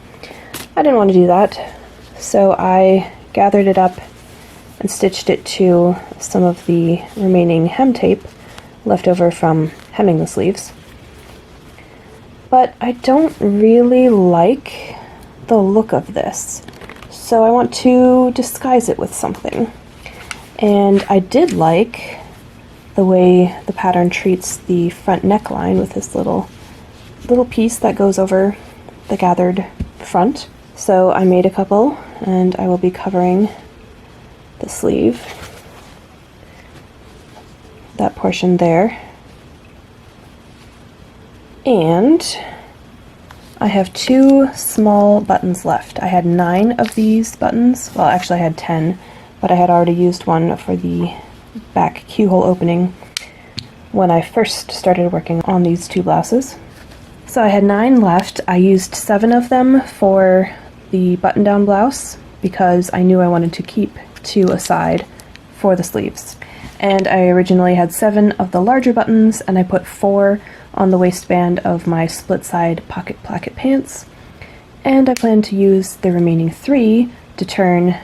I didn't want to do that, so I gathered it up and stitched it to some of the remaining hem tape left over from hemming the sleeves. But I don't really like the look of this, so I want to disguise it with something. And I did like the way the pattern treats the front neckline with this little piece that goes over the gathered front. So I made a couple and I will be covering the sleeve, that portion there. And I have 2 small buttons left. I had 9 of these buttons. Well, actually I had 10, but I had already used one for the back keyhole opening when I first started working on these 2 blouses. So I had 9 left. I used 7 of them for the button-down blouse because I knew I wanted to keep 2 aside for the sleeves. And I originally had 7 of the larger buttons, and I put 4 on the waistband of my split-side pocket placket pants. And I plan to use the remaining 3 to turn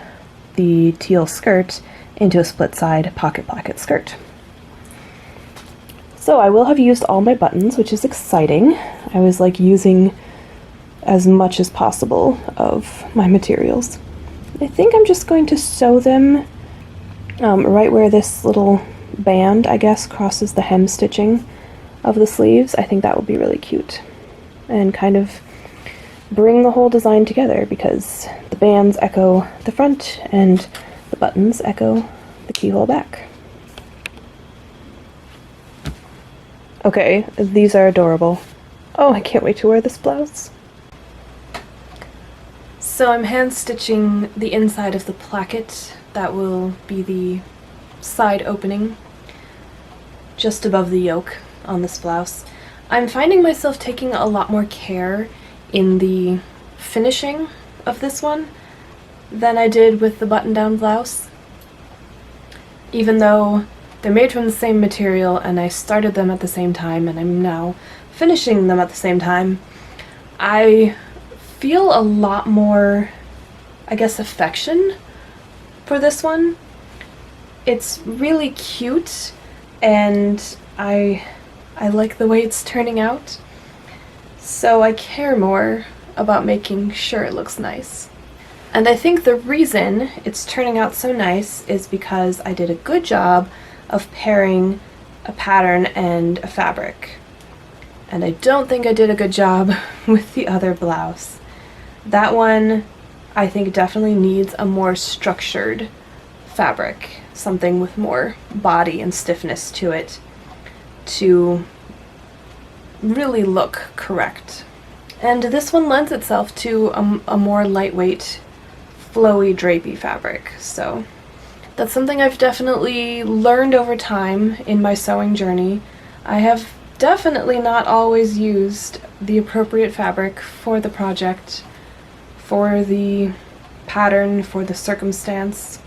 the teal skirt into a split-side pocket placket skirt. So I will have used all my buttons, which is exciting. I was like using as much as possible of my materials. I think I'm just going to sew them right where this little band, I guess, crosses the hem stitching of the sleeves. I think that would be really cute and kind of bring the whole design together because the bands echo the front and the buttons echo the keyhole back. Okay, these are adorable. Oh, I can't wait to wear this blouse. So I'm hand stitching the inside of the placket. That will be the side opening just above the yoke on this blouse. I'm finding myself taking a lot more care in the finishing of this one than I did with the button-down blouse. Even though they're made from the same material and I started them at the same time and I'm now finishing them at the same time, I feel a lot more, I guess, affection for this one. It's really cute and I like the way it's turning out, so I care more about making sure it looks nice. And I think the reason it's turning out so nice is because I did a good job of pairing a pattern and a fabric. And I don't think I did a good job with the other blouse. That one, I think, definitely needs a more structured fabric, something with more body and stiffness to it to really look correct. And this one lends itself to a more lightweight, flowy, drapey fabric, so that's something I've definitely learned over time in my sewing journey. I have definitely not always used the appropriate fabric for the project, for the pattern, for the circumstance.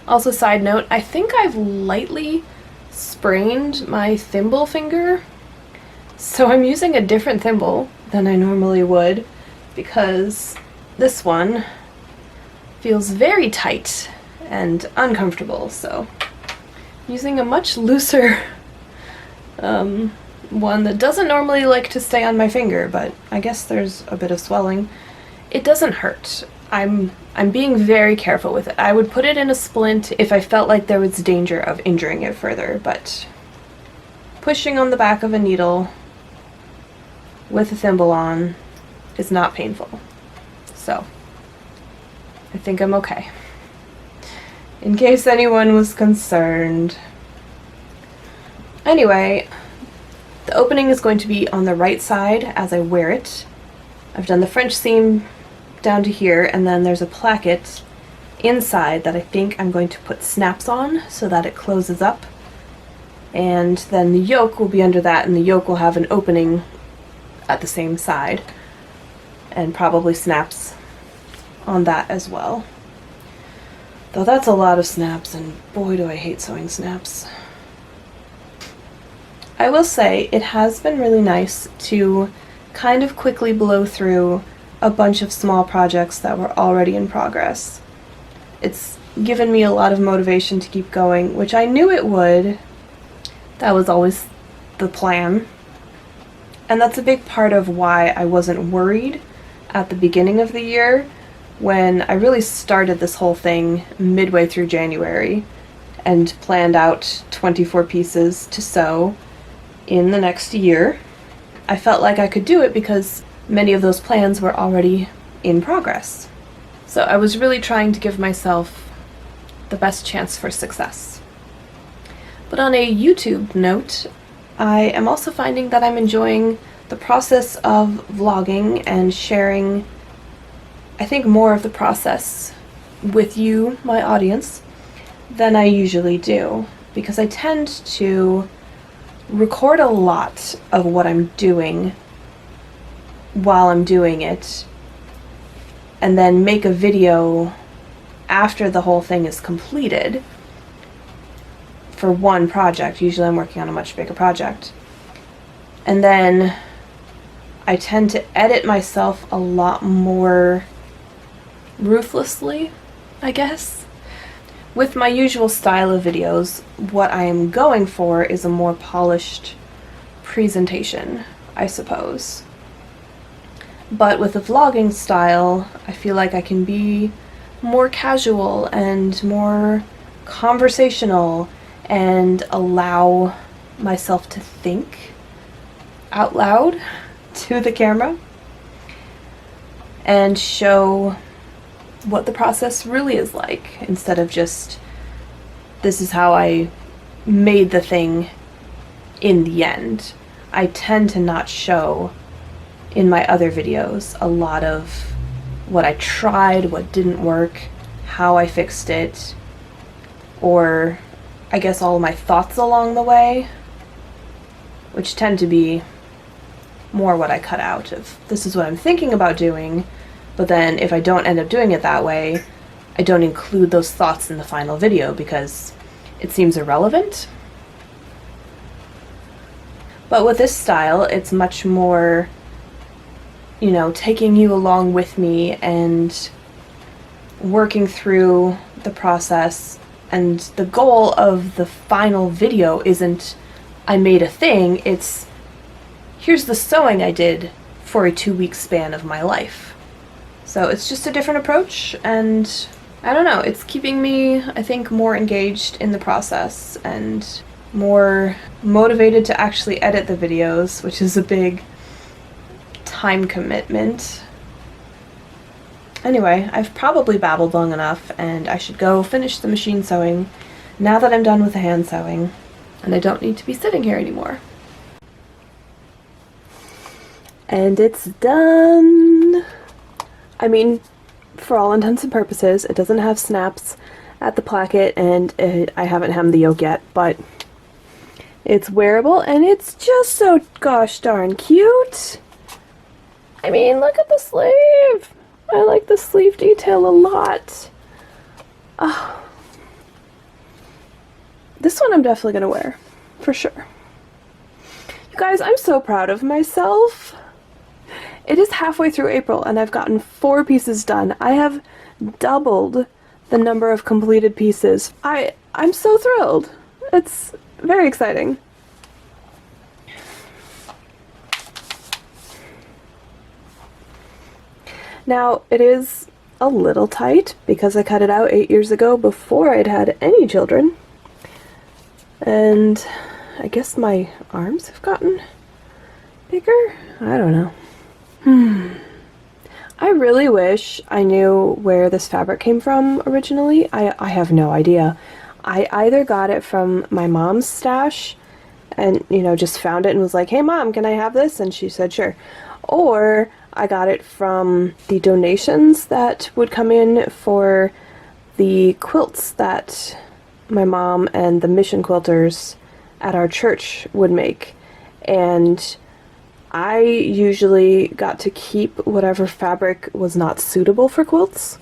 Also, side note, I think I've lightly sprained my thimble finger, so I'm using a different thimble than I normally would because this one feels very tight and uncomfortable, so I'm using a much looser one that doesn't normally like to stay on my finger, but I guess there's a bit of swelling. It doesn't hurt. I'm being very careful with it. I would put it in a splint if I felt like there was danger of injuring it further, but pushing on the back of a needle with a thimble on is not painful. So I think I'm okay. In case anyone was concerned. Anyway, the opening is going to be on the right side as I wear it. I've done the French seam down to here, and then there's a placket inside that I think I'm going to put snaps on so that it closes up. And then the yoke will be under that, and the yoke will have an opening at the same side, and probably snaps on that as well. Though that's a lot of snaps, and boy do I hate sewing snaps. I will say it has been really nice to kind of quickly blow through a bunch of small projects that were already in progress. It's given me a lot of motivation to keep going, which I knew it would. That was always the plan. And that's a big part of why I wasn't worried at the beginning of the year when I really started this whole thing midway through January and planned out 24 pieces to sew in the next year. I felt like I could do it because many of those plans were already in progress. So I was really trying to give myself the best chance for success. But on a YouTube note, I am also finding that I'm enjoying the process of vlogging and sharing, I think, more of the process with you, my audience, than I usually do, because I tend to record a lot of what I'm doing while I'm doing it, and then make a video after the whole thing is completed for one project. Usually I'm working on a much bigger project. And then I tend to edit myself a lot more ruthlessly, I guess. With my usual style of videos, what I am going for is a more polished presentation, I suppose. But with the vlogging style, I feel like I can be more casual and more conversational and allow myself to think out loud to the camera and show what the process really is like, instead of just, this is how I made the thing in the end. I tend to not show in my other videos a lot of what I tried, what didn't work, how I fixed it, or I guess all of my thoughts along the way, which tend to be more what I cut out of. This is what I'm thinking about doing, but then if I don't end up doing it that way, I don't include those thoughts in the final video because it seems irrelevant. But with this style, it's much more, you know, taking you along with me and working through the process. And the goal of the final video isn't I made a thing, it's here's the sewing I did for a 2-week span of my life. So it's just a different approach, and I don't know, it's keeping me, I think, more engaged in the process and more motivated to actually edit the videos, which is a big time commitment. Anyway, I've probably babbled long enough, and I should go finish the machine sewing now that I'm done with the hand sewing, and I don't need to be sitting here anymore. And it's done! I mean, for all intents and purposes, it doesn't have snaps at the placket, and I haven't hemmed the yoke yet, but it's wearable, and it's just so gosh darn cute! I mean, look at the sleeve! I like the sleeve detail a lot. Oh. This one I'm definitely gonna wear, for sure. You guys, I'm so proud of myself. It is halfway through April and I've gotten 4 pieces done. I have doubled the number of completed pieces. I'm so thrilled. It's very exciting. Now, it is a little tight because I cut it out 8 years ago before I'd had any children. And I guess my arms have gotten bigger? I don't know. I really wish I knew where this fabric came from originally. I have no idea. I either got it from my mom's stash and, you know, just found it and was like, hey mom, can I have this? And she said sure. Or I got it from the donations that would come in for the quilts that my mom and the mission quilters at our church would make. And I usually got to keep whatever fabric was not suitable for quilts,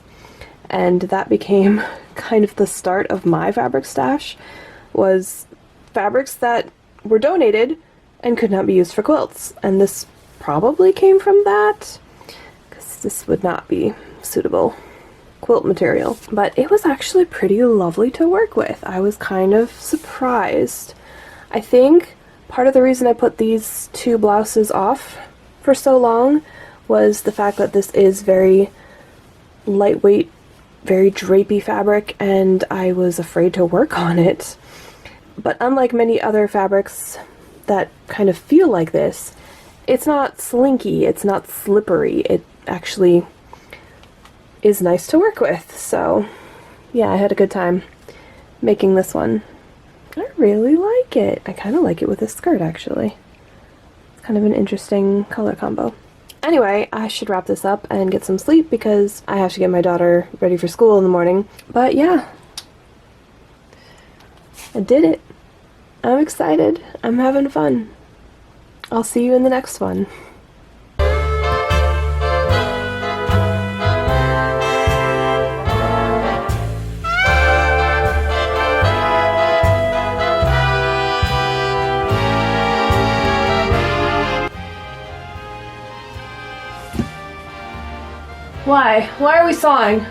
and that became kind of the start of my fabric stash, was fabrics that were donated and could not be used for quilts. And this probably came from that, because this would not be suitable quilt material. But it was actually pretty lovely to work with. I was kind of surprised. I think part of the reason I put these 2 blouses off for so long was the fact that this is very lightweight, very drapey fabric, and I was afraid to work on it. But unlike many other fabrics that kind of feel like this, it's not slinky, it's not slippery. It actually is nice to work with. So yeah, I had a good time making this one. I really like it. I kind of like it with a skirt, actually. It's kind of an interesting color combo. Anyway, I should wrap this up and get some sleep because I have to get my daughter ready for school in the morning. But yeah, I did it. I'm excited. I'm having fun. I'll see you in the next one. Why? Why are we sawing?